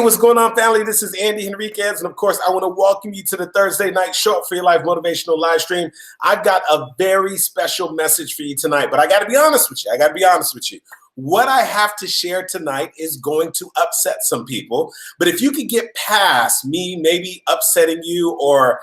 what's going on, family? This is Andy Henriquez, and of course, I want to welcome you to the Thursday night Show Up for Your Life motivational live stream. I've got a very special message for you tonight, but I got to be honest with you. What I have to share tonight is going to upset some people, but if you could get past me maybe upsetting you or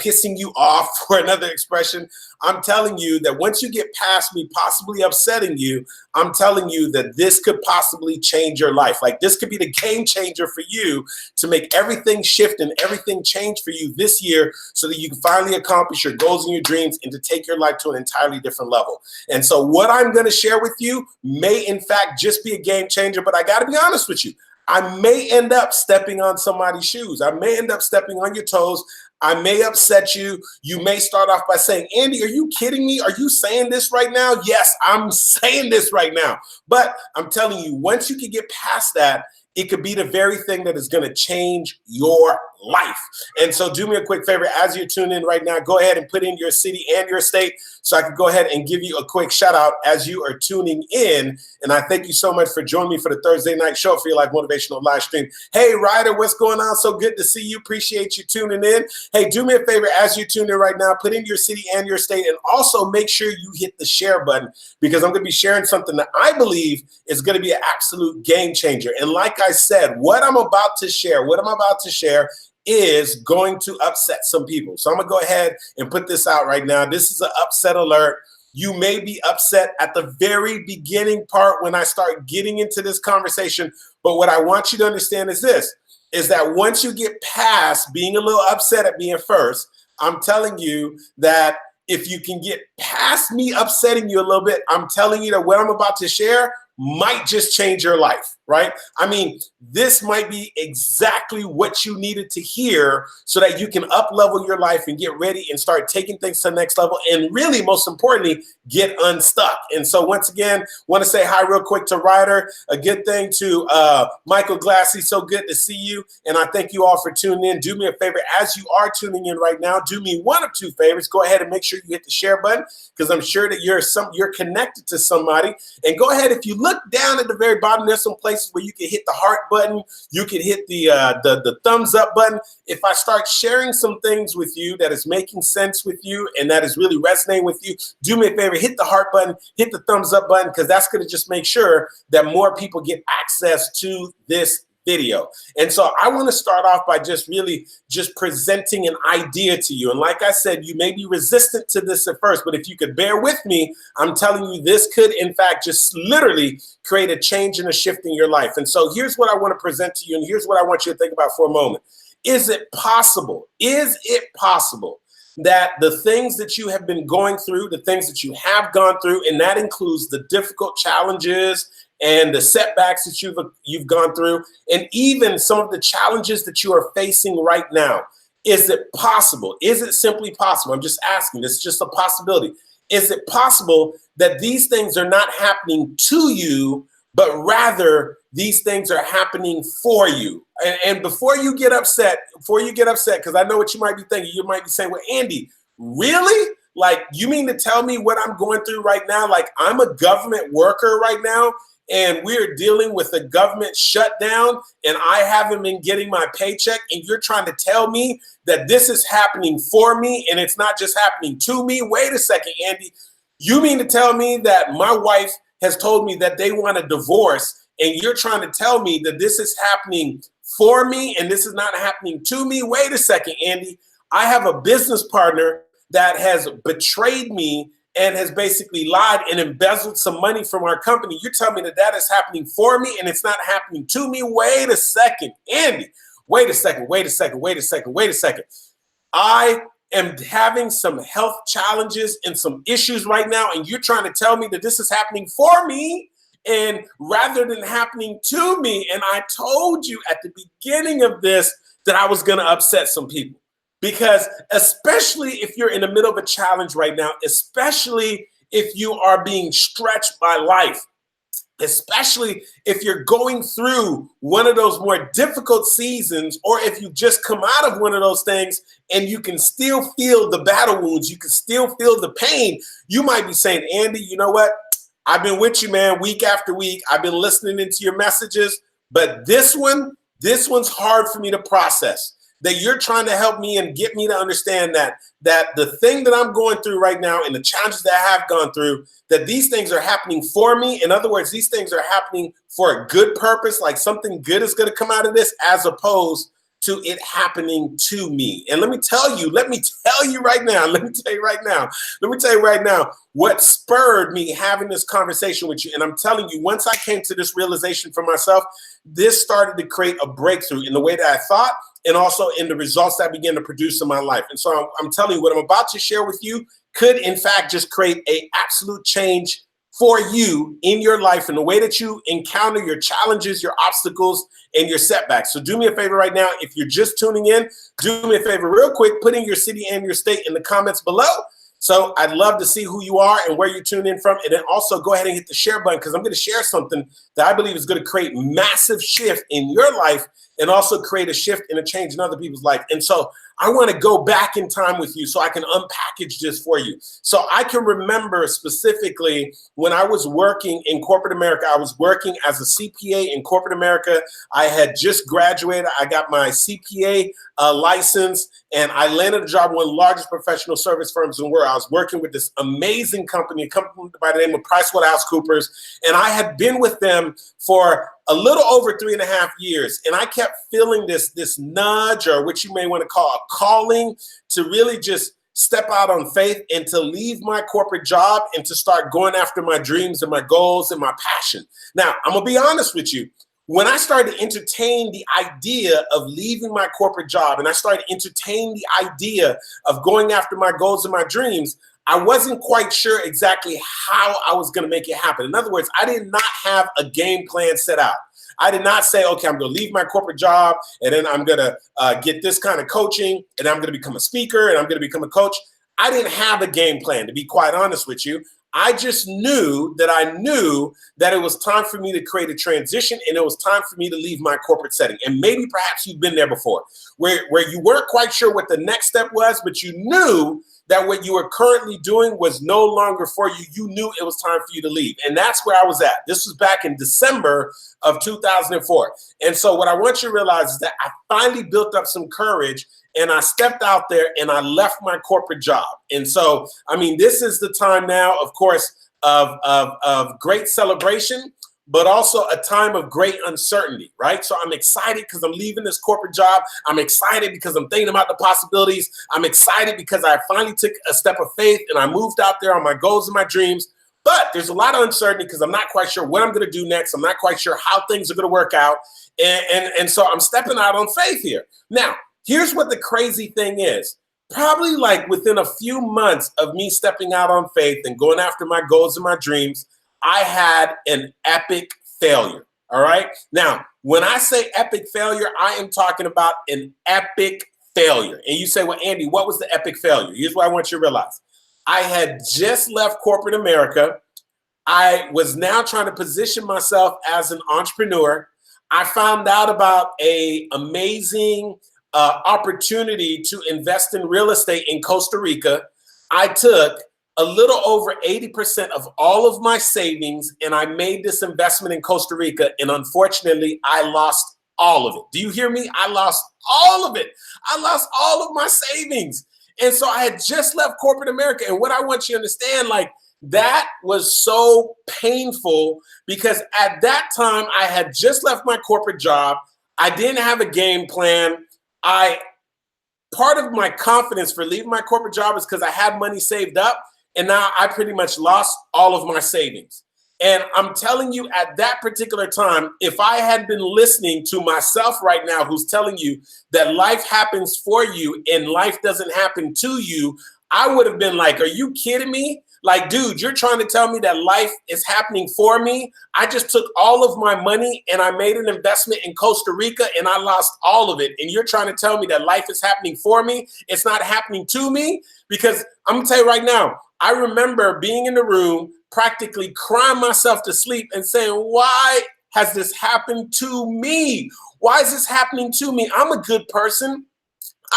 pissing you off, for another expression, I'm telling you that once you get past me possibly upsetting you, I'm telling you that this could possibly change your life. Like, this could be the game changer for you to make everything shift and everything change for you this year so that you can finally accomplish your goals and your dreams and to take your life to an entirely different level. And so what I'm going to share with you may in fact just be a game changer, but I got to be honest with you. I may end up stepping on somebody's shoes. I may end up stepping on your toes. I may upset you. You may start off by saying, Andy, are you kidding me? Are you saying this right now? Yes, I'm saying this right now. But I'm telling you, once you can get past that, it could be the very thing that is going to change your life. And so do me a quick favor, as you're tuning in right now, go ahead and put in your city and your state so I can go ahead and give you a quick shout out as you are tuning in. And I thank you so much for joining me for the Thursday night Show for Your Life motivational live stream. Hey, Ryder, what's going on? So good to see you. Appreciate you tuning in. Hey, do me a favor as you tune in right now, put in your city and your state, and also make sure you hit the share button, because I'm going to be sharing something that I believe is going to be an absolute game changer. And like I said, what I'm about to share is going to upset some people. So I'm going to go ahead and put this out right now. This is an upset alert. You may be upset at the very beginning part when I start getting into this conversation. But what I want you to understand is this, is that once you get past being a little upset at me at first, I'm telling you that if you can get past me upsetting you a little bit, I'm telling you that what I'm about to share might just change your life, right? I mean, this might be exactly what you needed to hear so that you can up-level your life and get ready and start taking things to the next level, and really, most importantly, get unstuck. And so once again, want to say hi real quick to Ryder, a good thing to Michael Glassy, so good to see you, and I thank you all for tuning in. Do me a favor, as you are tuning in right now, do me one of two favors. Go ahead and make sure you hit the share button, because I'm sure that you're connected to somebody, and go ahead, if you look down at the very bottom, there's some places where you can hit the heart button, you can hit the thumbs up button. If I start sharing some things with you that is making sense with you and that is really resonating with you, do me a favor, hit the heart button, hit the thumbs up button, because that's going to just make sure that more people get access to this video. And so I want to start off by just presenting an idea to you. And like I said, you may be resistant to this at first, but if you could bear with me, I'm telling you, this could in fact just literally create a change and a shift in your life. And so here's what I want to present to you, and here's what I want you to think about for a moment. Is it possible that the things that you have been going through, the things that you have gone through, and that includes the difficult challenges and the setbacks that you've gone through, and even some of the challenges that you are facing right now, is it possible? Is it simply possible? I'm just asking. This is just a possibility. Is it possible that these things are not happening to you, but rather these things are happening for you? And before you get upset, because I know what you might be thinking, you might be saying, well, Andy, really? Like, you mean to tell me what I'm going through right now? Like, I'm a government worker right now, and we're dealing with a government shutdown, and I haven't been getting my paycheck, and you're trying to tell me that this is happening for me and it's not just happening to me? Wait a second, Andy. You mean to tell me that my wife has told me that they want a divorce, and you're trying to tell me that this is happening for me and this is not happening to me? Wait a second, Andy. I have a business partner that has betrayed me and has basically lied and embezzled some money from our company. You're telling me that that is happening for me and it's not happening to me? Wait a second, Andy. Wait a second. I am having some health challenges and some issues right now, and you're trying to tell me that this is happening for me and rather than happening to me. And I told you at the beginning of this that I was going to upset some people. Because especially if you're in the middle of a challenge right now, especially if you are being stretched by life, especially if you're going through one of those more difficult seasons, or if you just come out of one of those things and you can still feel the battle wounds, you can still feel the pain, you might be saying, Andy, you know what? I've been with you, man, week after week. I've been listening into your messages, but this one This one's hard for me to process. That you're trying to help me and get me to understand that the thing that I'm going through right now and the challenges that I have gone through, that these things are happening for me. In other words, these things are happening for a good purpose, like something good is going to come out of this, as opposed to it happening to me. And let me tell you right now what spurred me having this conversation with you. And I'm telling you, once I came to this realization for myself, this started to create a breakthrough in the way that I thought and also in the results that I began to produce in my life. And so I'm telling you, what I'm about to share with you could, in fact, just create an absolute change for you in your life and the way that you encounter your challenges, your obstacles, and your setbacks. So do me a favor right now. If you're just tuning in, do me a favor real quick, put in your city and your state in the comments below. So I'd love to see who you are and where you tune in from. And then also go ahead and hit the share button, because I'm going to share something that I believe is going to create massive shift in your life and also create a shift and a change in other people's life. And so I want to go back in time with you so I can unpackage this for you. So I can remember specifically when I was working in corporate America. I was working as a CPA in corporate America. I had just graduated. I got my CPA license, and I landed a job with one of the largest professional service firms in the world. I was working with this amazing company, a company by the name of PricewaterhouseCoopers, and I had been with them for a little over 3.5 years. And I kept feeling this nudge, or what you may want to call a calling, to really just step out on faith and to leave my corporate job and to start going after my dreams and my goals and my passion. Now, I'm going to be honest with you. When I started to entertain the idea of leaving my corporate job, and I started to entertain the idea of going after my goals and my dreams, I wasn't quite sure exactly how I was going to make it happen. In other words, I did not have a game plan set out. I did not say, okay, I'm going to leave my corporate job, and then I'm going to get this kind of coaching, and I'm going to become a speaker, and I'm going to become a coach. I didn't have a game plan, to be quite honest with you. I just knew that it was time for me to create a transition, and it was time for me to leave my corporate setting. And maybe perhaps you've been there before, where you weren't quite sure what the next step was, but you knew that what you were currently doing was no longer for you. You knew it was time for you to leave. And that's where I was at. This was back in December of 2004. And so what I want you to realize is that I finally built up some courage, and I stepped out there and I left my corporate job. And so, I mean, this is the time now, of course, of great celebration, but also a time of great uncertainty, right? So I'm excited because I'm leaving this corporate job. I'm excited because I'm thinking about the possibilities. I'm excited because I finally took a step of faith and I moved out there on my goals and my dreams. But there's a lot of uncertainty because I'm not quite sure what I'm going to do next. I'm not quite sure how things are going to work out. And so I'm stepping out on faith here. Now, here's what the crazy thing is. Probably like within a few months of me stepping out on faith and going after my goals and my dreams, I had an epic failure. All right. Now, when I say epic failure, I am talking about an epic failure. And you say, well, Andy, what was the epic failure? Here's what I want you to realize. I had just left corporate America. I was now trying to position myself as an entrepreneur. I found out about an amazing opportunity to invest in real estate in Costa Rica. I took a little over 80% of all of my savings, and I made this investment in Costa Rica, and unfortunately, I lost all of it. Do you hear me? I lost all of it. I lost all of my savings. And so I had just left corporate America, and what I want you to understand, like, that was so painful because at that time, I had just left my corporate job. I didn't have a game plan. Part of my confidence for leaving my corporate job is because I had money saved up, and now I pretty much lost all of my savings. And I'm telling you, at that particular time, if I had been listening to myself right now, who's telling you that life happens for you and life doesn't happen to you, I would have been like, are you kidding me? Like, dude, you're trying to tell me that life is happening for me? I just took all of my money and I made an investment in Costa Rica and I lost all of it. And you're trying to tell me that life is happening for me? It's not happening to me? Because I'm going to tell you right now, I remember being in the room, practically crying myself to sleep and saying, why has this happened to me? Why is this happening to me? I'm a good person.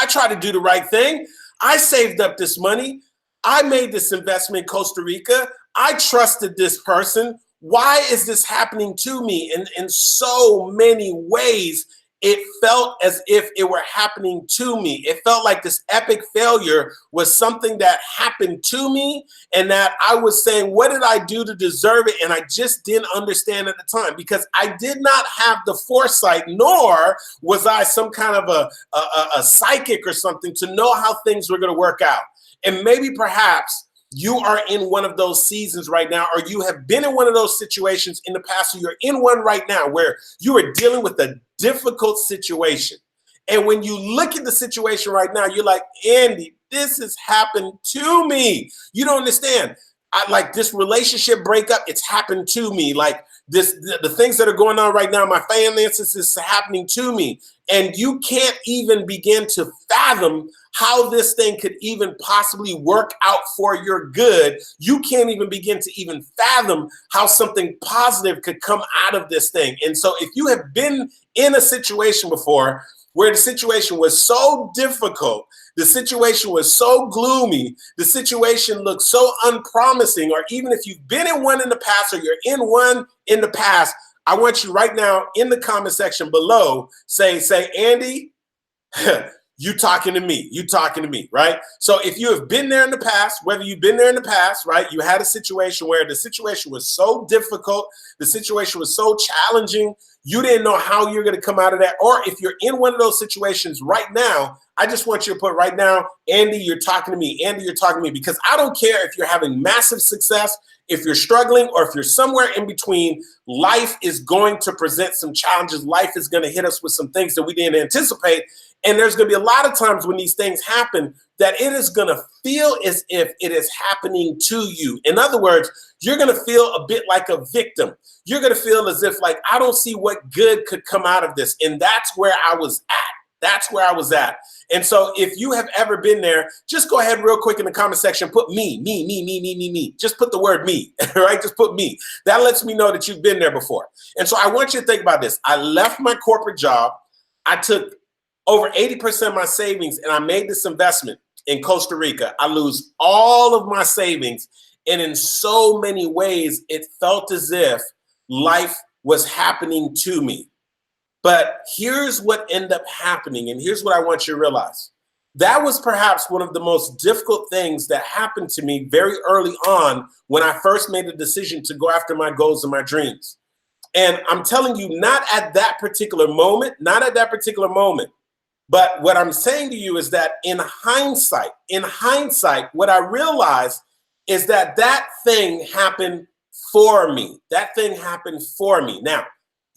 I try to do the right thing. I saved up this money. I made this investment in Costa Rica. I trusted this person. Why is this happening to me? In so many ways, it felt as if it were happening to me. It felt like this epic failure was something that happened to me, and that I was saying, what did I do to deserve it? And I just didn't understand at the time, because I did not have the foresight, nor was I some kind of a psychic or something to know how things were going to work out. And maybe perhaps you are in one of those seasons right now, or you have been in one of those situations in the past, or you're in one right now where you are dealing with a difficult situation. And when you look at the situation right now, you're like, Andy, this has happened to me. You don't understand. Like this relationship breakup, it's happened to me. Like the things that are going on right now, my finances is happening to me. And you can't even begin to fathom how this thing could even possibly work out for your good. You can't even begin to even fathom how something positive could come out of this thing. And so if you have been in a situation before where the situation was so difficult, the situation was so gloomy, the situation looked so unpromising, or even if you've been in one in the past, or you're in one in the past, I want you right now in the comment section below, say, Andy, you talking to me, right? So if you have been there in the past, whether you've been there in the past, right, you had a situation where the situation was so difficult, the situation was so challenging, you didn't know how you're going to come out of that. Or if you're in one of those situations right now, I just want you to put right now, Andy, you're talking to me. Andy, you're talking to me, because I don't care if you're having massive success, if you're struggling, or if you're somewhere in between. Life is going to present some challenges. Life is going to hit us with some things that we didn't anticipate. And there's going to be a lot of times when these things happen that it is going to feel as if it is happening to you. In other words, you're going to feel a bit like a victim. You're going to feel as if like, I don't see what good could come out of this. And that's where I was at. That's where I was at. And so if you have ever been there, just go ahead real quick in the comment section, put me. Just put the word me, right? Just put me. That lets me know that you've been there before. And so I want you to think about this. I left my corporate job. I took over 80% of my savings and I made this investment in Costa Rica. I lose all of my savings. And in so many ways, it felt as if life was happening to me. But here's what ended up happening, and here's what I want you to realize. That was perhaps one of the most difficult things that happened to me very early on when I first made the decision to go after my goals and my dreams. And I'm telling you, not at that particular moment, but what I'm saying to you is that in hindsight, what I realized is that that thing happened for me. That thing happened for me. Now,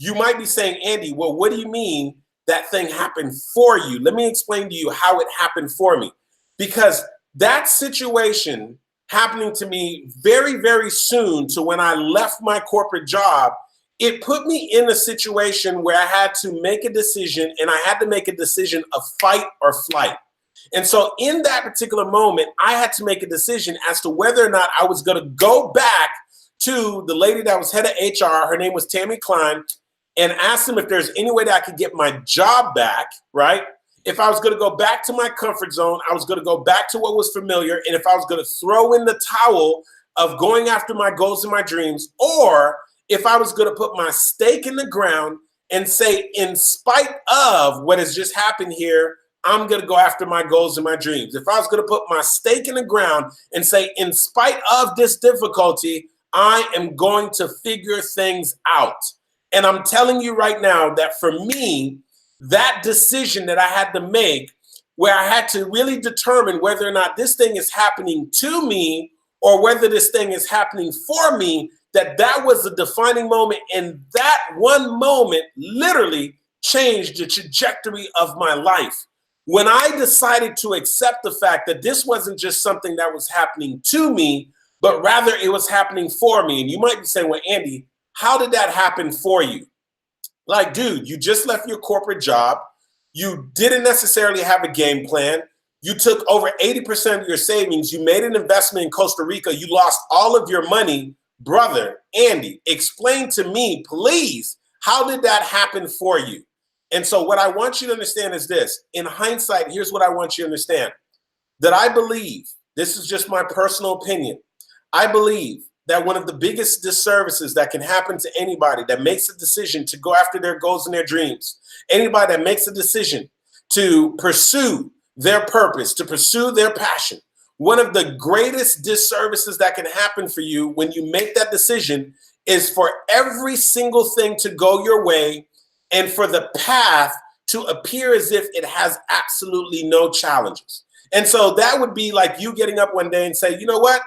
you might be saying, Andy, well, what do you mean that thing happened for you? Let me explain to you how it happened for me. Because that situation happening to me very, very soon to when I left my corporate job, it put me in a situation where I had to make a decision, and I had to make a decision of fight or flight. And so in that particular moment, I had to make a decision as to whether or not I was going to go back to the lady that was head of HR. Her name was Tammy Klein. And asked them if there's any way that I could get my job back, right? If I was going to go back to my comfort zone, I was going to go back to what was familiar. And if I was going to throw in the towel of going after my goals and my dreams, or if I was going to put my stake in the ground and say, in spite of what has just happened here, I'm going to go after my goals and my dreams. If I was going to put my stake in the ground and say, in spite of this difficulty, I am going to figure things out. And I'm telling you right now that for me, that decision that I had to make, where I had to really determine whether or not this thing is happening to me or whether this thing is happening for me, that was the defining moment. And that one moment literally changed the trajectory of my life. When I decided to accept the fact that this wasn't just something that was happening to me, but rather it was happening for me. And you might be saying, well, Andy, how did that happen for you? Like, dude, you just left your corporate job. You didn't necessarily have a game plan. You took over 80% of your savings. You made an investment in Costa Rica. You lost all of your money. Brother, Andy, explain to me, please, how did that happen for you? And so what I want you to understand is this. In hindsight, here's what I want you to understand. That I believe, this is just my personal opinion, I believe that one of the biggest disservices that can happen to anybody that makes a decision to go after their goals and their dreams, anybody that makes a decision to pursue their purpose, to pursue their passion, one of the greatest disservices that can happen for you when you make that decision is for every single thing to go your way and for the path to appear as if it has absolutely no challenges. And so that would be like you getting up one day and say, you know what?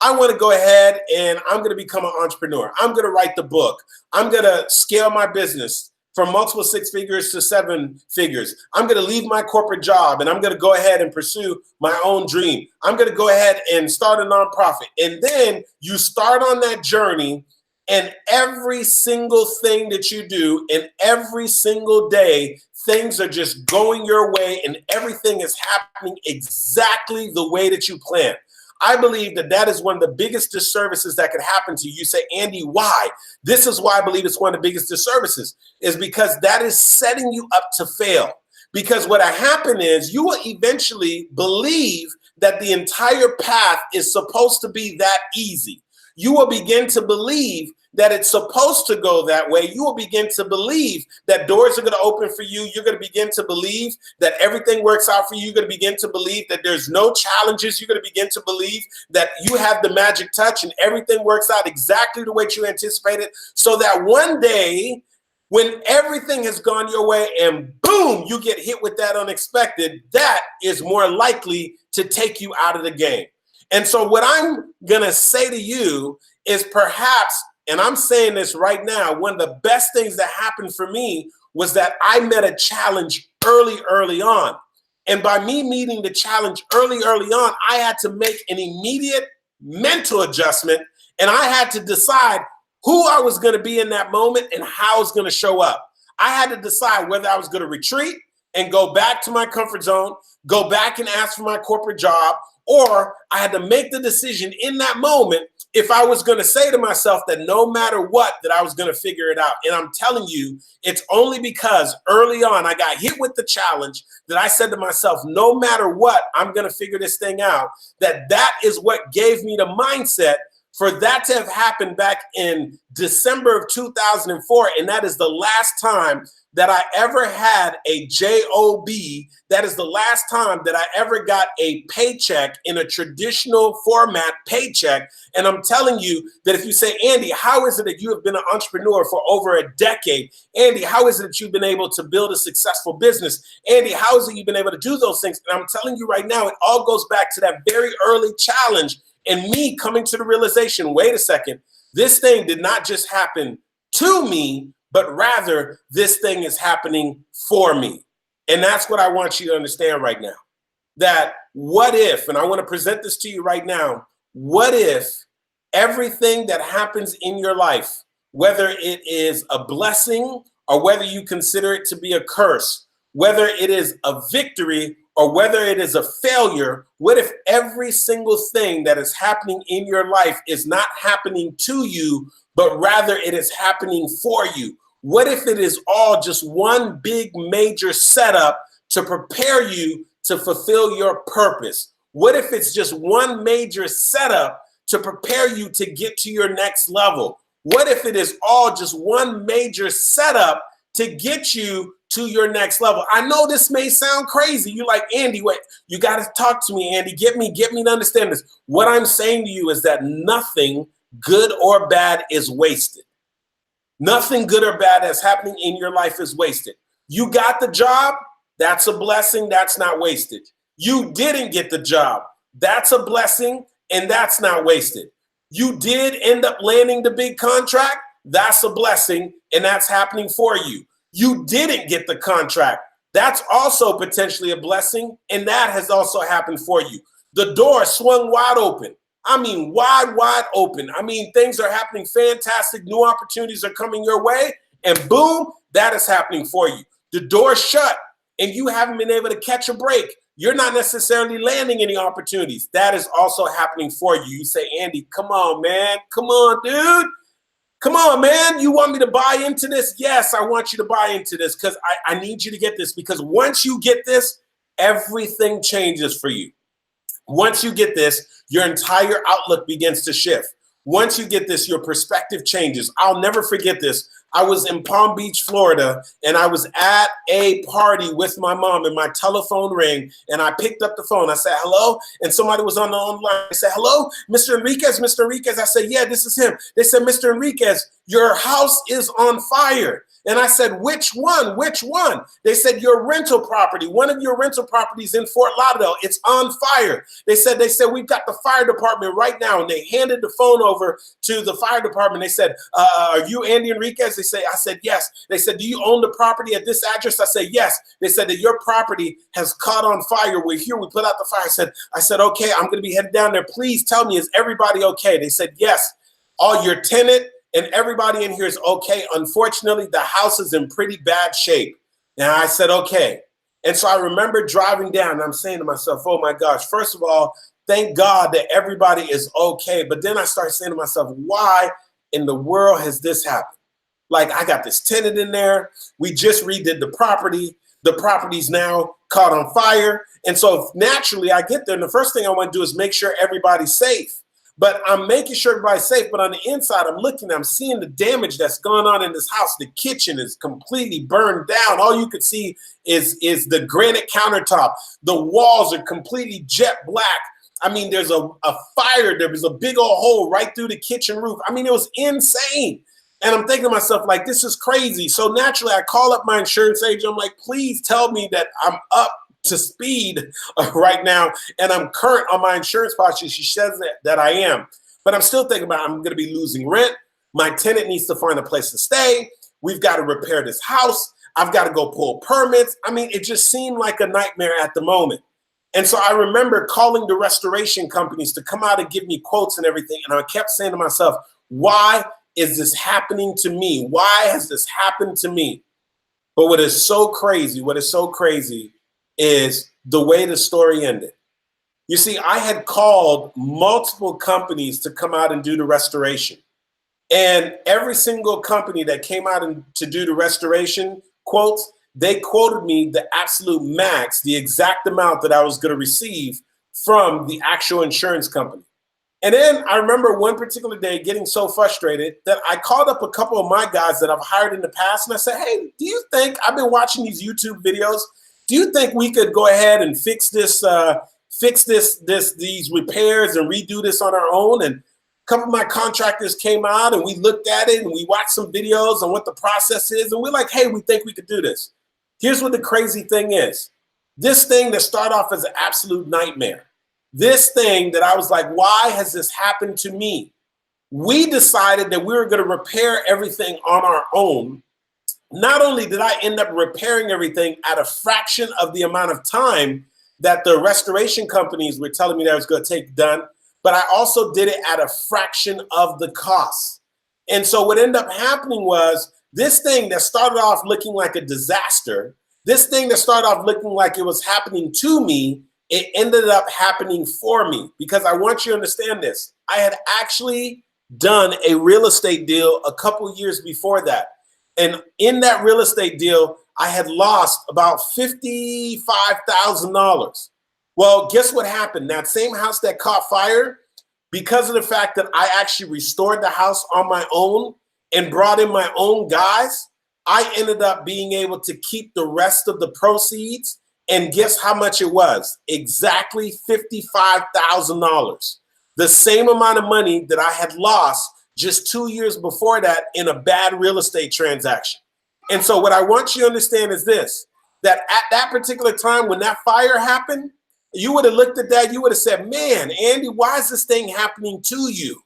I want to go ahead and I'm going to become an entrepreneur. I'm going to write the book. I'm going to scale my business from multiple 6 figures to 7 figures. I'm going to leave my corporate job and I'm going to go ahead and pursue my own dream. I'm going to go ahead and start a nonprofit. And then you start on that journey, and every single thing that you do and every single day, things are just going your way and everything is happening exactly the way that you planned. I believe that that is one of the biggest disservices that could happen to you. You say, Andy, why? This is why I believe it's one of the biggest disservices, is because that is setting you up to fail. Because what happen is you will eventually believe that the entire path is supposed to be that easy. You will begin to believe that it's supposed to go that way. You will begin to believe that doors are going to open for you. You're going to begin to believe that everything works out for you. You're going to begin to believe that there's no challenges. You're going to begin to believe that you have the magic touch and everything works out exactly the way you anticipated. So that one day, when everything has gone your way and boom, you get hit with that unexpected, that is more likely to take you out of the game. And so what I'm going to say to you is perhaps, and I'm saying this right now, one of the best things that happened for me was that I met a challenge early on. And by me meeting the challenge early on, I had to make an immediate mental adjustment, and I had to decide who I was going to be in that moment and how I was going to show up. I had to decide whether I was going to retreat and go back to my comfort zone, go back and ask for my corporate job, or I had to make the decision in that moment if I was going to say to myself that no matter what, that I was going to figure it out. And I'm telling you, it's only because early on I got hit with the challenge that I said to myself, no matter what, I'm going to figure this thing out. That is what gave me the mindset for that to have happened back in December of 2004. And that is the last time that I ever had a job. That is the last time that I ever got a paycheck in a traditional format paycheck. And I'm telling you that if you say, Andy, how is it that you have been an entrepreneur for over a decade? Andy, how is it that you've been able to build a successful business? Andy, how is it you've been able to do those things? And I'm telling you right now, it all goes back to that very early challenge and me coming to the realization, wait a second, this thing did not just happen to me, but rather this thing is happening for me. And that's what I want you to understand right now. That what if, and I want to present this to you right now, what if everything that happens in your life, whether it is a blessing or whether you consider it to be a curse, whether it is a victory or whether it is a failure, what if every single thing that is happening in your life is not happening to you, but rather it is happening for you? What if it is all just one big major setup to prepare you to fulfill your purpose? What if it's just one major setup to prepare you to get to your next level? What if it is all just one major setup to get you to your next level? I know this may sound crazy. You're like, Andy, wait, you got to talk to me, Andy. Get me to understand this. What I'm saying to you is that nothing good or bad is wasted. Nothing good or bad that's happening in your life is wasted. You got the job, that's a blessing, that's not wasted. You didn't get the job, that's a blessing, and that's not wasted. You did end up landing the big contract, that's a blessing, and that's happening for you. You didn't get the contract, that's also potentially a blessing, and that has also happened for you. The door swung wide open. I mean, wide open. I mean, things are happening fantastic. New opportunities are coming your way. And boom, that is happening for you. The door shut and you haven't been able to catch a break. You're not necessarily landing any opportunities. That is also happening for you. You say, Andy, come on, man. Come on, dude. Come on, man. You want me to buy into this? Yes, I want you to buy into this because I need you to get this, because once you get this, everything changes for you. Once you get this, your entire outlook begins to shift. once you get this, your perspective changes. I'll never forget this. I was in Palm Beach, Florida, and I was at a party with my mom, and my telephone rang, and I picked up the phone. I said, hello, and somebody was on the line. I said, hello, Mr. Enriquez, Mr. Enriquez. I said, yeah, this is him. They said, Mr. Enriquez, your house is on fire. And I said, which one? Which one? They said, your rental property, one of your rental properties in Fort Lauderdale, it's on fire. They said, we've got the fire department right now. And they handed the phone over to the fire department. They said, are you Andy Henriquez? I said, yes. They said, do you own the property at this address? I said, yes. They said that your property has caught on fire. We're here. We put out the fire. I said, okay, I'm going to be headed down there. Please tell me, is everybody okay? They said, yes. All your tenant and everybody in here is okay. Unfortunately, the house is in pretty bad shape. And I said, okay. And so I remember driving down and I'm saying to myself, oh my gosh, first of all, thank God that everybody is okay. But then I started saying to myself, why in the world has this happened? Like, I got this tenant in there. We just redid the property. The property's now caught on fire. And so naturally I get there and the first thing I want to do is make sure everybody's safe. But I'm making sure everybody's safe. But on the inside, I'm seeing the damage that's going on in this house. The kitchen is completely burned down. All you could see is the granite countertop. The walls are completely jet black. I mean, there's a fire. There was a big old hole right through the kitchen roof. I mean, it was insane. And I'm thinking to myself, like, this is crazy. So naturally, I call up my insurance agent. I'm like, please tell me that I'm up to speed right now and I'm current on my insurance policy. She says that I am, but I'm still thinking about I'm going to be losing rent. My tenant needs to find a place to stay. We've got to repair this house. I've got to go pull permits. I mean, it just seemed like a nightmare at the moment. And so I remember calling the restoration companies to come out and give me quotes and everything. And I kept saying to myself, why is this happening to me? Why has this happened to me? But what is so crazy is the way the story ended. You see, I had called multiple companies to come out and do the restoration. And every single company that came out to do the restoration quotes, they quoted me the absolute max, the exact amount that I was going to receive from the actual insurance company. And then I remember one particular day getting so frustrated that I called up a couple of my guys that I've hired in the past. And I said, hey, do you think, I've been watching these YouTube videos, do you think we could go ahead and fix these repairs and redo this on our own? And a couple of my contractors came out and we looked at it and we watched some videos on what the process is. And we're like, hey, we think we could do this. Here's what the crazy thing is. This thing that started off as an absolute nightmare, this thing that I was like, why has this happened to me? We decided that we were going to repair everything on our own. Not only did I end up repairing everything at a fraction of the amount of time that the restoration companies were telling me that I was going to take done, but I also did it at a fraction of the cost. And so what ended up happening was this thing that started off looking like a disaster, this thing that started off looking like it was happening to me, it ended up happening for me. Because I want you to understand this. I had actually done a real estate deal a couple years before that. And in that real estate deal, I had lost about $55,000. Well, guess what happened? That same house that caught fire, because of the fact that I actually restored the house on my own and brought in my own guys, I ended up being able to keep the rest of the proceeds. And guess how much it was? Exactly $55,000. The same amount of money that I had lost just 2 years before that in a bad real estate transaction. And so what I want you to understand is this, that at that particular time when that fire happened, you would have looked at that, you would have said, man, Andy, why is this thing happening to you?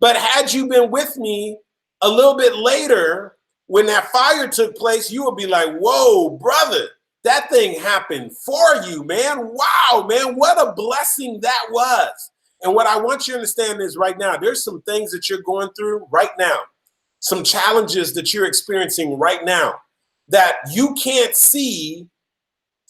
But had you been with me a little bit later, when that fire took place, you would be like, whoa, brother, that thing happened for you, man. Wow, man, what a blessing that was. And what I want you to understand is right now, there's some things that you're going through right now, some challenges that you're experiencing right now that you can't see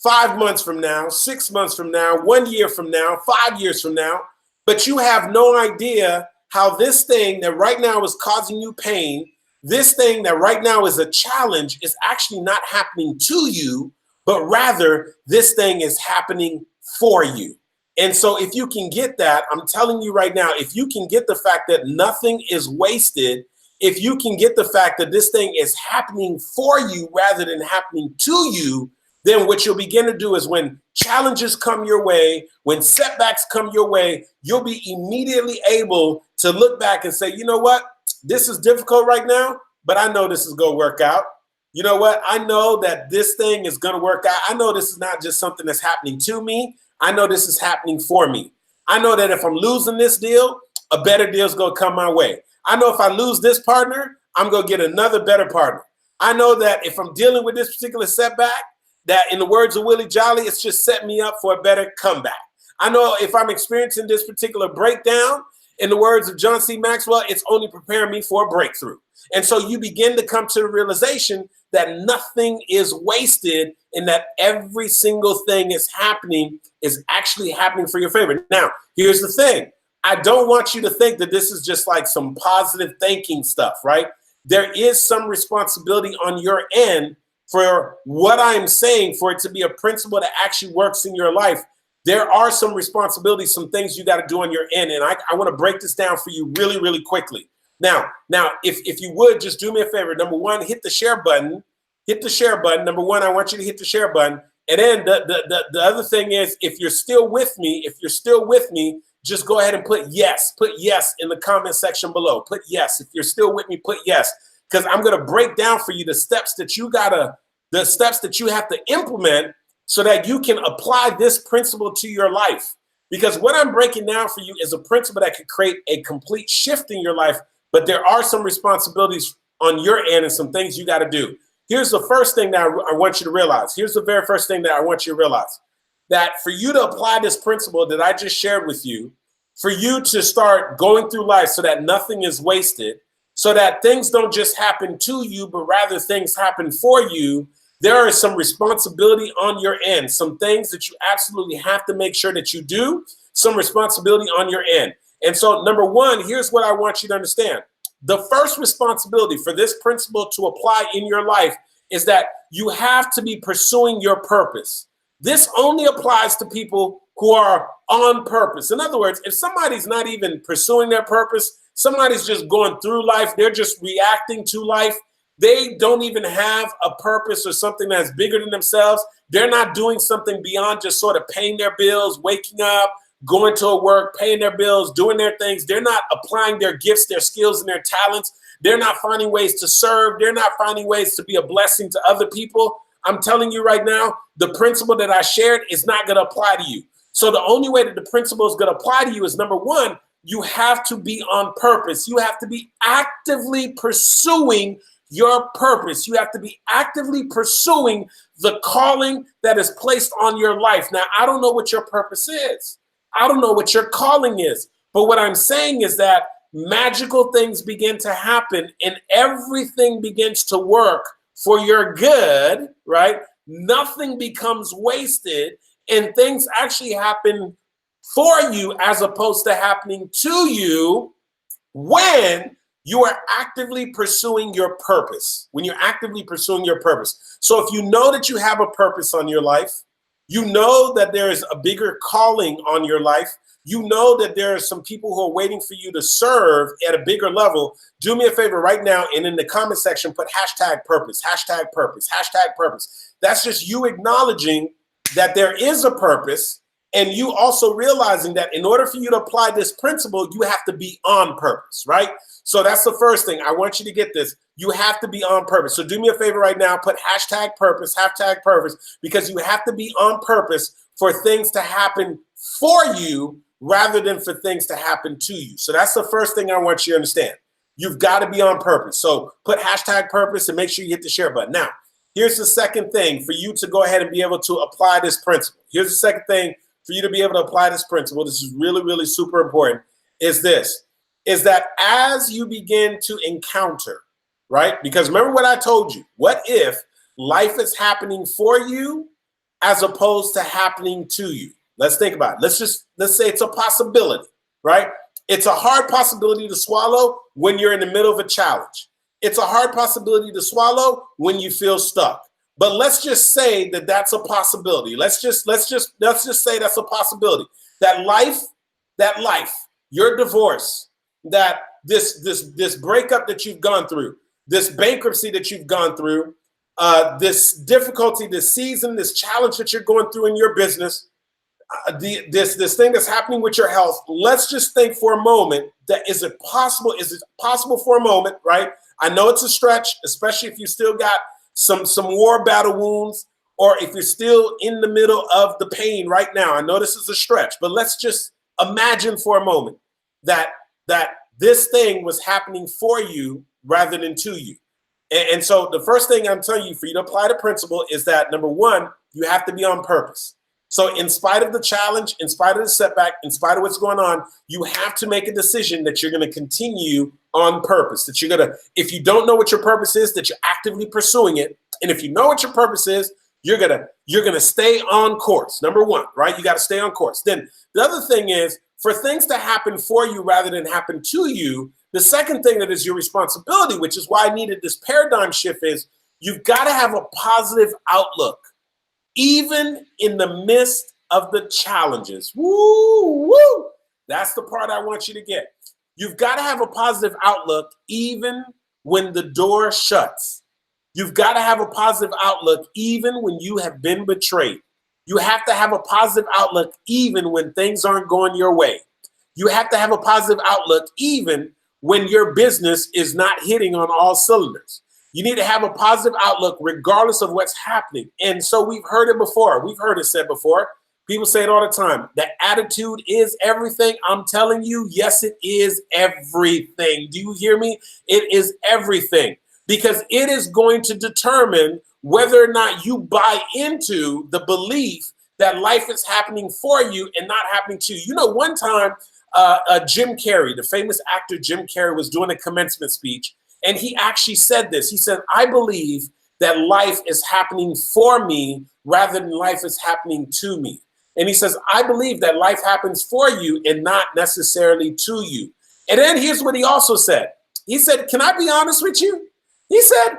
5 months from now, 6 months from now, 1 year from now, 5 years from now, but you have no idea how this thing that right now is causing you pain, this thing that right now is a challenge is actually not happening to you, but rather this thing is happening for you. And so if you can get that, I'm telling you right now, if you can get the fact that nothing is wasted, if you can get the fact that this thing is happening for you rather than happening to you, then what you'll begin to do is when challenges come your way, when setbacks come your way, you'll be immediately able to look back and say, you know what, this is difficult right now, but I know this is going to work out. You know what, I know that this thing is going to work out. I know this is not just something that's happening to me. I know this is happening for me. I know that if I'm losing this deal, a better deal is going to come my way. I know if I lose this partner, I'm going to get another better partner. I know that if I'm dealing with this particular setback, that in the words of Willie Jolly, it's just setting me up for a better comeback. I know if I'm experiencing this particular breakdown, in the words of John C. Maxwell, it's only preparing me for a breakthrough. And so you begin to come to the realization that nothing is wasted and that every single thing is actually happening for your favor. Now, here's the thing. I don't want you to think that this is just like some positive thinking stuff, right? There is some responsibility on your end for what I'm saying, for it to be a principle that actually works in your life. There are some responsibilities, some things you got to do on your end. And I want to break this down for you really, really quickly. Now, if you would, just do me a favor. Number one, hit the share button. Hit the share button. Number one, I want you to hit the share button. And then the other thing is, if you're still with me, just go ahead and put yes. Put yes in the comment section below. Put yes. If you're still with me, put yes. Because I'm going to break down for you the steps that you have to implement so that you can apply this principle to your life. Because what I'm breaking down for you is a principle that could create a complete shift in your life, but there are some responsibilities on your end and some things you got to do. Here's the first thing that I want you to realize. Here's the very first thing that I want you to realize. That for you to apply this principle that I just shared with you, for you to start going through life so that nothing is wasted, so that things don't just happen to you, but rather things happen for you, there is some responsibility on your end, some things that you absolutely have to make sure that you do, some responsibility on your end. And so, number one, here's what I want you to understand. The first responsibility for this principle to apply in your life is that you have to be pursuing your purpose. This only applies to people who are on purpose. In other words, if somebody's not even pursuing their purpose, somebody's just going through life, they're just reacting to life, they don't even have a purpose or something that's bigger than themselves. They're not doing something beyond just sort of paying their bills, waking up, going to work, paying their bills, doing their things. They're not applying their gifts, their skills, and their talents. They're not finding ways to serve. They're not finding ways to be a blessing to other people. I'm telling you right now, the principle that I shared is not going to apply to you. So the only way that the principle is going to apply to you is, number one, you have to be on purpose. You have to be actively pursuing your purpose. You have to be actively pursuing the calling that is placed on your life. Now, I don't know what your purpose is. I don't know what your calling is. But what I'm saying is that magical things begin to happen and everything begins to work for your good, right? Nothing becomes wasted and things actually happen for you as opposed to happening to you when you are actively pursuing your purpose. When you're actively pursuing your purpose. So if you know that you have a purpose on your life, you know that there is a bigger calling on your life, you know that there are some people who are waiting for you to serve at a bigger level, do me a favor right now and in the comment section, put hashtag purpose, hashtag purpose, hashtag purpose. That's just you acknowledging that there is a purpose and you also realizing that in order for you to apply this principle, you have to be on purpose, right? So that's the first thing. I want you to get this. You have to be on purpose. So do me a favor right now, put hashtag purpose, because you have to be on purpose for things to happen for you rather than for things to happen to you. So that's the first thing I want you to understand. You've got to be on purpose. So put hashtag purpose and make sure you hit the share button. Now, here's the second thing for you to go ahead and be able to apply this principle. Here's the second thing for you to be able to apply this principle. This is really, really super important, is that as you begin to encounter, right? Because remember what I told you, what if life is happening for you as opposed to happening to you? Let's think about it. Let's say it's a possibility, right? It's a hard possibility to swallow when you're in the middle of a challenge. It's a hard possibility to swallow when you feel stuck. But let's just say that that's a possibility. Let's just say that's a possibility. that life, your divorce, that this breakup that you've gone through, this bankruptcy that you've gone through, this difficulty, this season, this challenge that you're going through in your business, this thing that's happening with your health. Let's just think for a moment that is it possible for a moment, right? I know it's a stretch, especially if you still got some war battle wounds, or if you're still in the middle of the pain right now. I know this is a stretch, but let's just imagine for a moment that this thing was happening for you rather than to you. And so the first thing I'm telling you for you to apply the principle is that, number one, you have to be on purpose. So in spite of the challenge, in spite of the setback, in spite of what's going on, you have to make a decision that you're going to continue on purpose, that you're going to, if you don't know what your purpose is, that you're actively pursuing it. And if you know what your purpose is, you're going to stay on course. Number one, right? You got to stay on course. Then the other thing is for things to happen for you rather than happen to you. The second thing that is your responsibility, which is why I needed this paradigm shift, is you've got to have a positive outlook, even in the midst of the challenges. Woo, woo. That's the part I want you to get. You've got to have a positive outlook, even when the door shuts. You've got to have a positive outlook, even when you have been betrayed. You have to have a positive outlook, even when things aren't going your way. You have to have a positive outlook, even when your business is not hitting on all cylinders. You need to have a positive outlook regardless of what's happening. And so we've heard it before. We've heard it said before. People say it all the time. The attitude is everything. I'm telling you, yes, it is everything. Do you hear me? It is everything, because it is going to determine whether or not you buy into the belief that life is happening for you and not happening to you. You know, one time, Jim Carrey, the famous actor Jim Carrey, was doing a commencement speech. And he actually said this. He said, I believe that life is happening for me rather than life is happening to me. And he says, I believe that life happens for you and not necessarily to you. And then here's what he also said. He said, can I be honest with you? He said,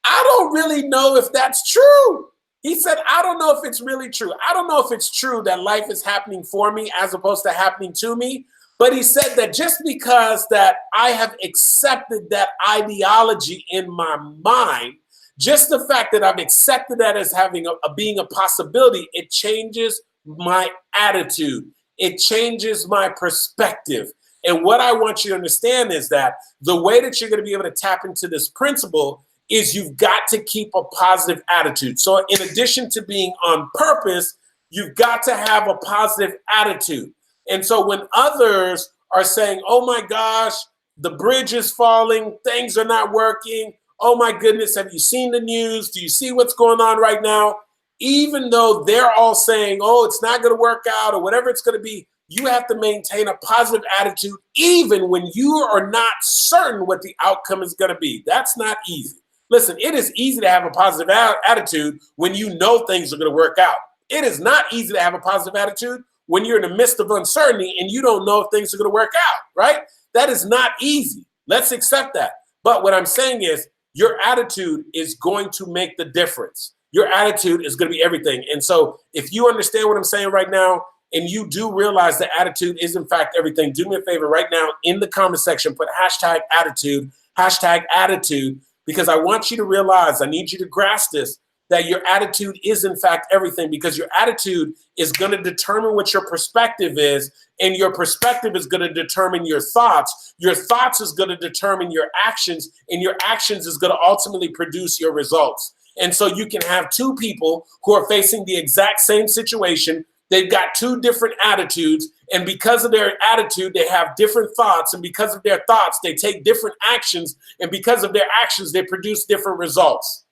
I don't really know if that's true. He said, I don't know if it's really true. I don't know if it's true that life is happening for me as opposed to happening to me. But he said that just because that I have accepted that ideology in my mind, just the fact that I've accepted that as having being a possibility, it changes my attitude. It changes my perspective. And what I want you to understand is that the way that you're going to be able to tap into this principle is you've got to keep a positive attitude. So in addition to being on purpose, you've got to have a positive attitude. And so when others are saying, oh my gosh, the bridge is falling, things are not working, oh my goodness, have you seen the news? Do you see what's going on right now? Even though they're all saying, oh, it's not going to work out or whatever it's going to be, you have to maintain a positive attitude even when you are not certain what the outcome is going to be. That's not easy. Listen, it is easy to have a positive attitude when you know things are going to work out. It is not easy to have a positive attitude when you're in the midst of uncertainty and you don't know if things are going to work out, right? That is not easy. Let's accept that. But what I'm saying is your attitude is going to make the difference. Your attitude is going to be everything. And so if you understand what I'm saying right now, and you do realize that attitude is in fact everything, do me a favor right now in the comment section, put #attitude, #attitude, because I want you to realize, I need you to grasp this, that your attitude is in fact everything, because your attitude is going to determine what your perspective is, and your perspective is going to determine your thoughts. Your thoughts is going to determine your actions, and your actions is going to ultimately produce your results. And so you can have two people who are facing the exact same situation. They've got two different attitudes, and because of their attitude, they have different thoughts, and because of their thoughts, they take different actions, and because of their actions, they produce different results.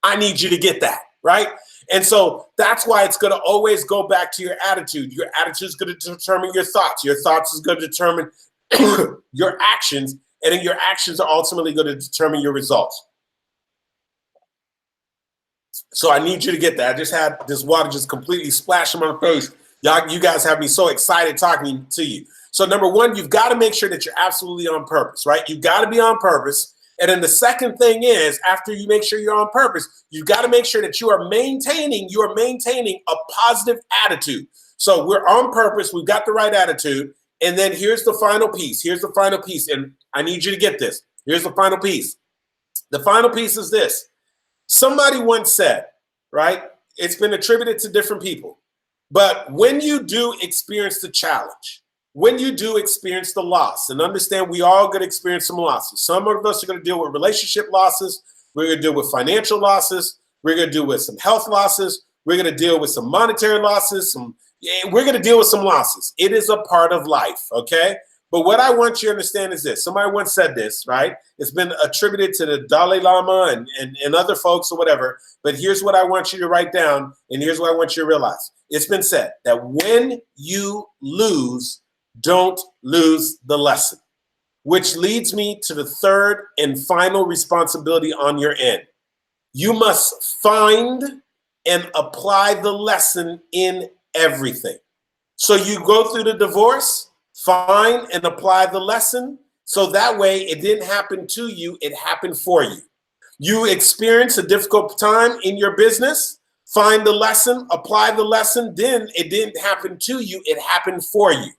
I need you to get that, right? And so that's why it's going to always go back to your attitude. Your attitude is going to determine your thoughts. Your thoughts is going to determine your actions, and then your actions are ultimately going to determine your results. So I need you to get that. I just had this water just completely splash in my face. You guys have me so excited talking to you. So number one, you've got to make sure that you're absolutely on purpose, right? You've got to be on purpose. And then the second thing is, after you make sure you're on purpose, you've got to make sure that you are maintaining a positive attitude. So we're on purpose. We've got the right attitude. And then here's the final piece. Here's the final piece. And I need you to get this. Here's the final piece. The final piece is this. Somebody once said, right? It's been attributed to different people. But when you do experience the challenge, when you do experience the loss, and understand we all going to experience some losses. Some of us are going to deal with relationship losses. We're going to deal with financial losses. We're going to deal with some health losses. We're going to deal with some monetary losses. We're going to deal with some losses. It is a part of life, okay? But what I want you to understand is this. Somebody once said this, right? It's been attributed to the Dalai Lama and other folks or whatever. But here's what I want you to write down, and here's what I want you to realize. It's been said that when you lose, don't lose the lesson, which leads me to the third and final responsibility on your end. You must find and apply the lesson in everything. So you go through the divorce, find and apply the lesson, so that way it didn't happen to you, it happened for you. You experience a difficult time in your business, find the lesson, apply the lesson, then it didn't happen to you, it happened for you.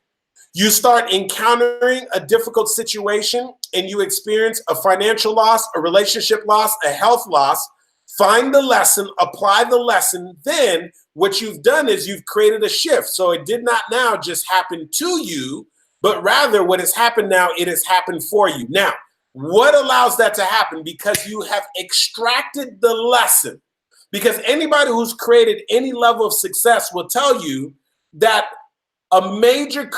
You start encountering a difficult situation and you experience a financial loss, a relationship loss, a health loss, find the lesson, apply the lesson, then what you've done is you've created a shift. So it did not now just happen to you, but rather what has happened now, it has happened for you. Now, what allows that to happen? Because you have extracted the lesson. Because anybody who's created any level of success will tell you that a major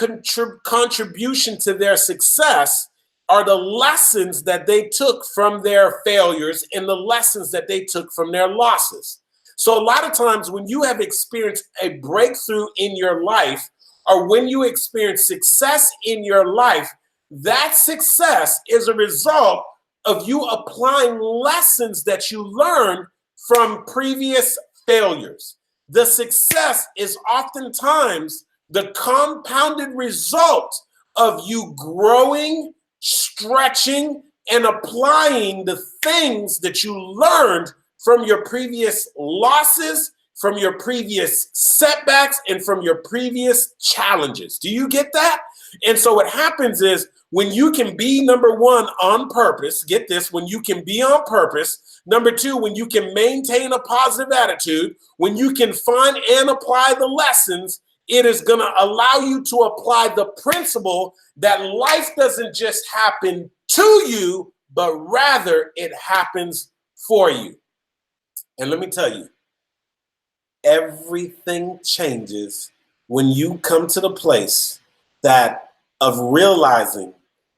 contribution to their success are the lessons that they took from their failures and the lessons that they took from their losses. So a lot of times when you have experienced a breakthrough in your life, or when you experience success in your life, that success is a result of you applying lessons that you learned from previous failures. The success is oftentimes the compounded result of you growing, stretching, and applying the things that you learned from your previous losses, from your previous setbacks, and from your previous challenges. Do you get that? And so what happens is when you can be, number one, on purpose, get this, when you can be on purpose. Number two, when you can maintain a positive attitude, when you can find and apply the lessons, it is going to allow you to apply the principle that life doesn't just happen to you, but rather it happens for you. And let me tell you, everything changes when you come to the place that of realizing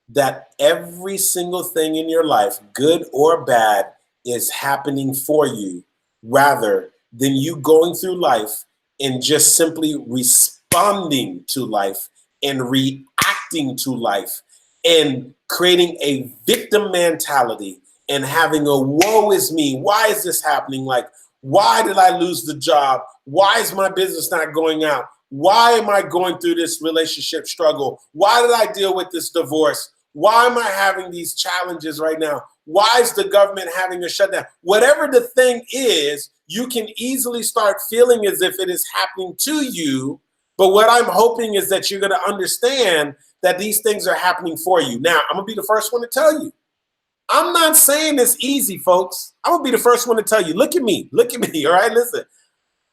that every single thing in your life, good or bad, is happening for you, rather than you going through life and just simply responding to life and reacting to life and creating a victim mentality and having a woe is me. Why is this happening? Like, why did I lose the job? Why is my business not going out? Why am I going through this relationship struggle? Why did I deal with this divorce? Why am I having these challenges right now? Why is the government having a shutdown? Whatever the thing is, you can easily start feeling as if it is happening to you. But what I'm hoping is that you're going to understand that these things are happening for you. Now, I'm going to be the first one to tell you. I'm not saying it's easy, folks. I'm going to be the first one to tell you. Look at me. Look at me. All right, listen.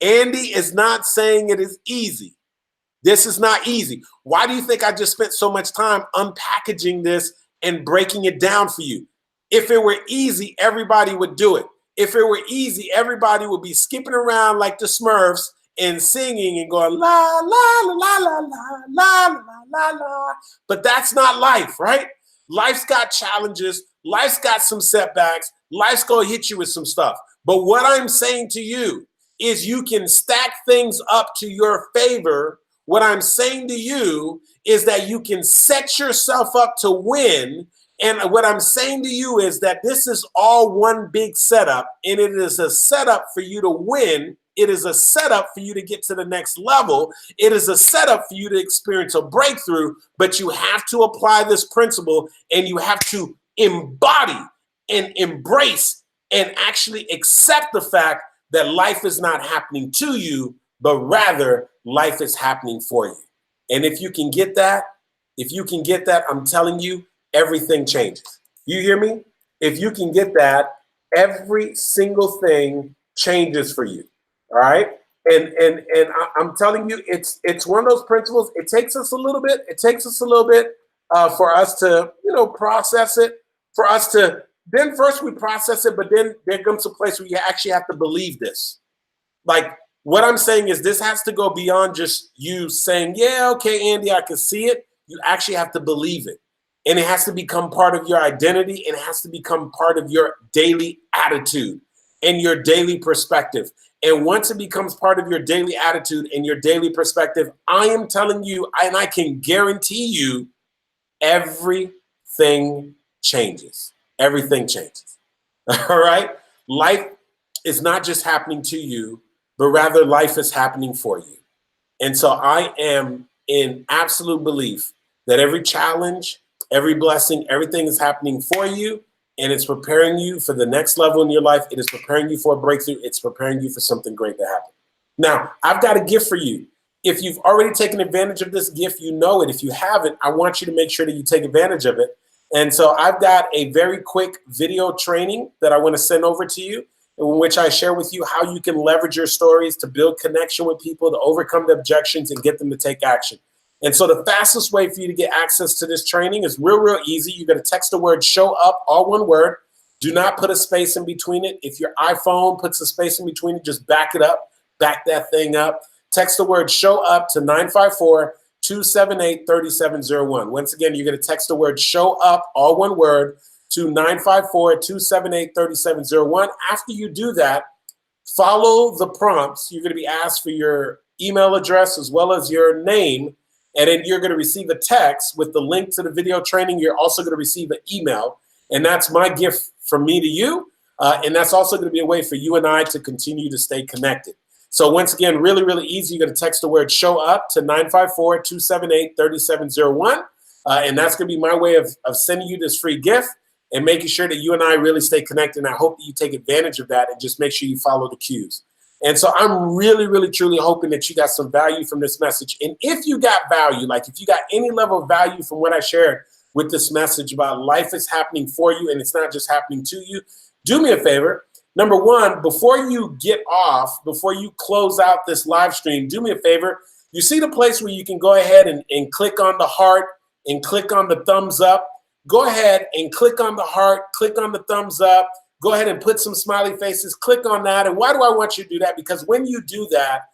Andy is not saying it is easy. This is not easy. Why do you think I just spent so much time unpackaging this and breaking it down for you? If it were easy, everybody would do it. If it were easy, everybody would be skipping around like the Smurfs and singing and going la, la, la, la, la, la, la, la, la, la. But that's not life, right? Life's got challenges. Life's got some setbacks. Life's going to hit you with some stuff. But what I'm saying to you is you can stack things up to your favor. What I'm saying to you is that you can set yourself up to win. And what I'm saying to you is that this is all one big setup, and it is a setup for you to win. It is a setup for you to get to the next level. It is a setup for you to experience a breakthrough, but you have to apply this principle, and you have to embody and embrace and actually accept the fact that life is not happening to you, but rather life is happening for you. And if you can get that, I'm telling you, everything changes. You hear me? If you can get that, every single thing changes for you. All right. I'm telling you, it's one of those principles. It takes us a little bit. It takes us a little bit for us to, process it. For us to then first we process it, but then there comes a place where you actually have to believe this. Like what I'm saying is this has to go beyond just you saying, yeah, okay, Andy, I can see it. You actually have to believe it. And it has to become part of your identity, and it has to become part of your daily attitude and your daily perspective. And once it becomes part of your daily attitude and your daily perspective, I am telling you, and I can guarantee you, everything changes. Everything changes. All right? Life is not just happening to you, but rather life is happening for you. And so I am in absolute belief that every challenge, every blessing, everything is happening for you, and it's preparing you for the next level in your life. It is preparing you for a breakthrough. It's preparing you for something great to happen. Now, I've got a gift for you. If you've already taken advantage of this gift, you know it. If you haven't, I want you to make sure that you take advantage of it. And so I've got a very quick video training that I want to send over to you, in which I share with you how you can leverage your stories to build connection with people, to overcome the objections and get them to take action. And so the fastest way for you to get access to this training is real easy. You're going to text the word show up, all one word. Do not put a space in between it. If your iPhone puts a space in between it, just back it up, back that thing up. Text the word show up to 954-278-3701. Once again, you're going to text the word show up, all one word, to 954-278-3701. After you do that, follow the prompts. You're going to be asked for your email address as well as your name. And then you're going to receive a text with the link to the video training. You're also going to receive an email. And that's my gift from me to you. And that's also going to be a way for you and I to continue to stay connected. So once again, really easy. You're going to text the word show up to 954-278-3701. And that's going to be my way of sending you this free gift and making sure that you and I really stay connected. And I hope that you take advantage of that and just make sure you follow the cues. And so I'm really, truly hoping that you got some value from this message. And if you got value, like if you got any level of value from what I shared with this message about life is happening for you and it's not just happening to you, do me a favor. Number one, before you get off, before you close out this live stream, do me a favor. You see the place where you can go ahead and click on the heart and click on the thumbs up. Go ahead and click on the heart, click on the thumbs up. Go ahead and put some smiley faces, click on that. And why do I want you to do that? Because when you do that,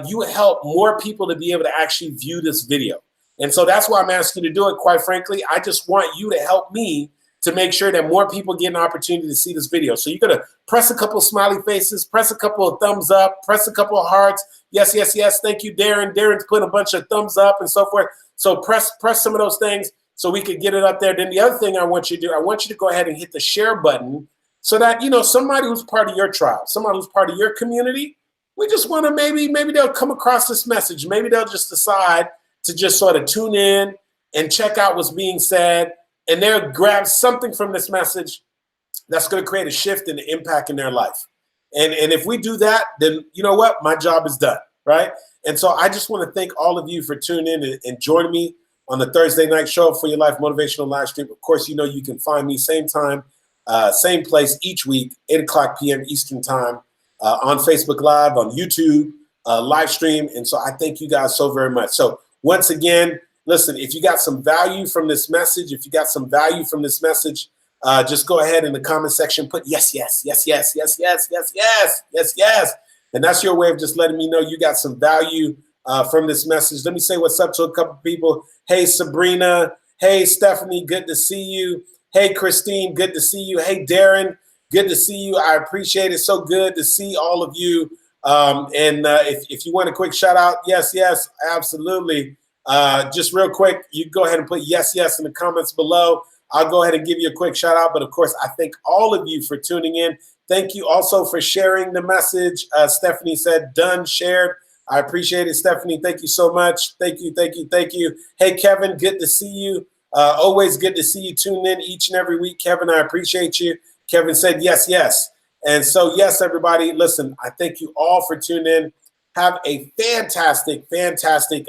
you help more people to be able to actually view this video. And so that's why I'm asking you to do it. Quite frankly, I just want you to help me to make sure that more people get an opportunity to see this video. So you're going to press a couple of smiley faces, press a couple of thumbs up, press a couple of hearts. Yes. Thank you, Darren. Darren's put a bunch of thumbs up and so forth. So press some of those things so we can get it up there. Then the other thing I want you to do, I want you to go ahead and hit the share button so that, somebody who's part of your tribe, somebody who's part of your community, we just want to maybe they'll come across this message. Maybe they'll just decide to just sort of tune in and check out what's being said. And they'll grab something from this message that's going to create a shift and an impact in their life. And if we do that, then you know what? My job is done, right? And so I just want to thank all of you for tuning in and joining me on the Thursday night show for your life motivational live stream. Of course, you can find me same time, same place each week, 8 o'clock p.m. Eastern time on Facebook Live, on YouTube, live stream. And so I thank you guys so very much. So once again, listen, if you got some value from this message, just go ahead in the comment section, put yes. And that's your way of just letting me know you got some value from this message. Let me say what's up to a couple people. Hey, Sabrina. Hey, Stephanie, good to see you. Hey, Christine, good to see you. Hey, Darren, good to see you. I appreciate it. So good to see all of you. If you want a quick shout out, yes, absolutely. Just real quick, you go ahead and put yes in the comments below. I'll go ahead and give you a quick shout out. But of course, I thank all of you for tuning in. Thank you also for sharing the message. Stephanie said, done, shared. I appreciate it, Stephanie. Thank you so much. Thank you. Hey, Kevin, good to see you. Always good to see you tune in each and every week. Kevin, I appreciate you. Kevin said, yes. And so, yes, everybody, listen, I thank you all for tuning in. Have a fantastic, fantastic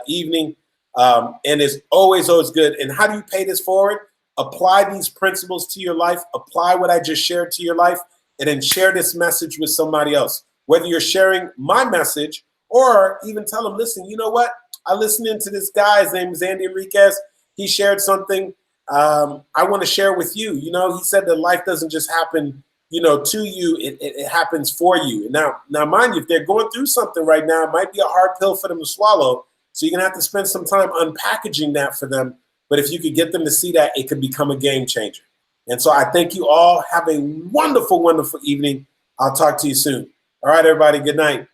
evening. And it's always, always good. And how do you pay this forward? Apply these principles to your life. Apply what I just shared to your life, and then share this message with somebody else. Whether you're sharing my message or even tell them, listen, you know what? I listened to this guy. His name is Andy Henriquez. He shared something I want to share with you. You know, he said that life doesn't just happen, you know, to you. It happens for you. And now, mind you, if they're going through something right now, it might be a hard pill for them to swallow. So you're going to have to spend some time unpackaging that for them. But if you could get them to see that, it could become a game changer. And so I thank you all. Have a wonderful, wonderful evening. I'll talk to you soon. All right, everybody. Good night.